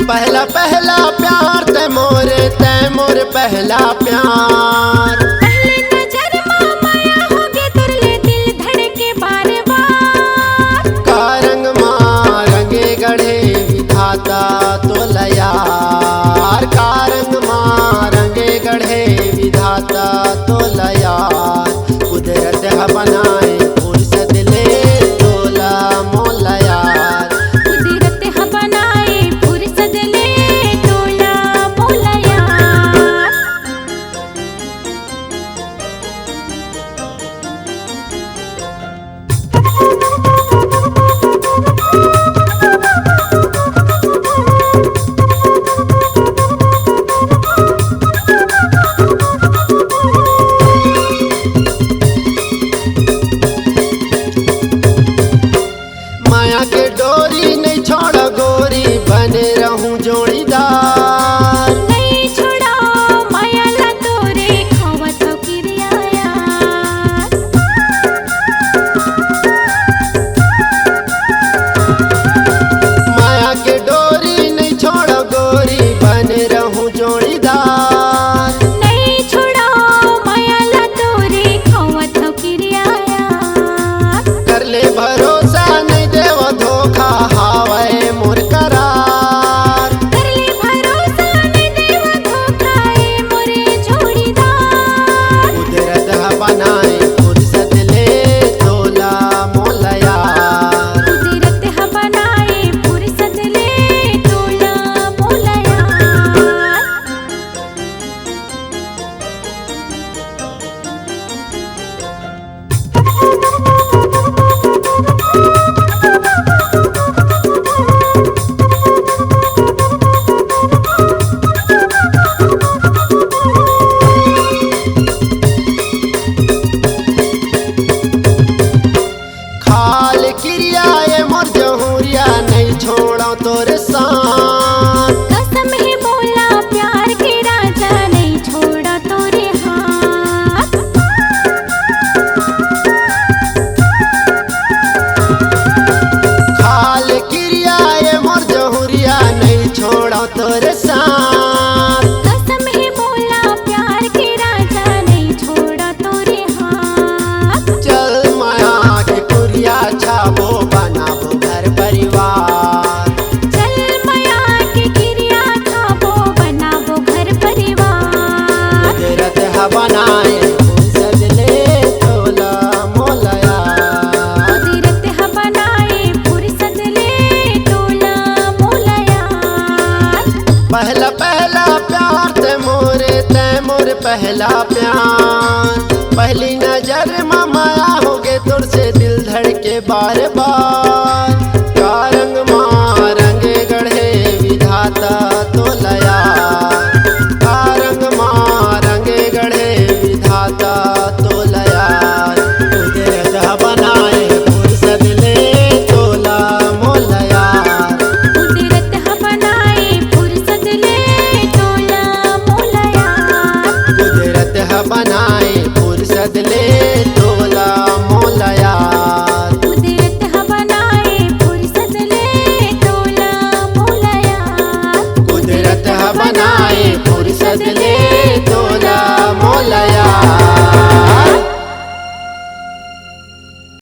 पहला पहला प्यार ते मोर पहला प्यार। पहली नजर में माया होगे तुरले दिल धड़के बार बार। का रंग माँ रंगे गढ़े विधाता तो लयार, का रंग माँ रंगे गढ़े विधाता तो लयार। कुदरत है बनाए फुर्सत ले तोला मोला यार। कुदरत है बनाए फुर्सत ले तोला मोला यार। माया के डोरी नहीं छोड़ गोरी बने रहूं जोड़ीदार। नहीं छोड़ा माया ला तोरे खावत हो किरिया यार। माया के डोरी नहीं छोड़ गोरी बने रहूं जोड़ीदार। नहीं छोड़ा माया ला तोरे खावत हो किरिया यार। कर ले भरोसा नहीं देव धोखा हावे मोर करार। कर ले भरोसा नहीं देवा धोखा ए मोरे जोड़ीदार। कुदरत है बनाए फुर्सत ले तोला मोला यार। कुदरत है बनाए फुर्सत ले तोला मोला यार। खाल क्रिया ये मोर जहूरिया नहीं छोड़ा तोरे साथ। कसम है बोला प्यार के राजा नहीं छोड़ा तोरे हाथ। खाल क्रिया ये मोर जहूरिया नहीं छोड़ा तोरे साथ। कसम है बोला प्यार के राजा नहीं छोड़ा तोरे हाथ। चल माया के कुरिया छाबो बनाबो घर परिवार। चल माया के गिरिया खाबो बनाबो घर परिवार। कुदरत है बनाए फुर्सत ले तोला मोला यार। कुदरत है बनाए फुर्सत ले तोला मोला यार। पहला पहला प्यार ते मोर पहला प्यार। पहली नजर में माया हो गए तुर से दिल धड़के बार बार।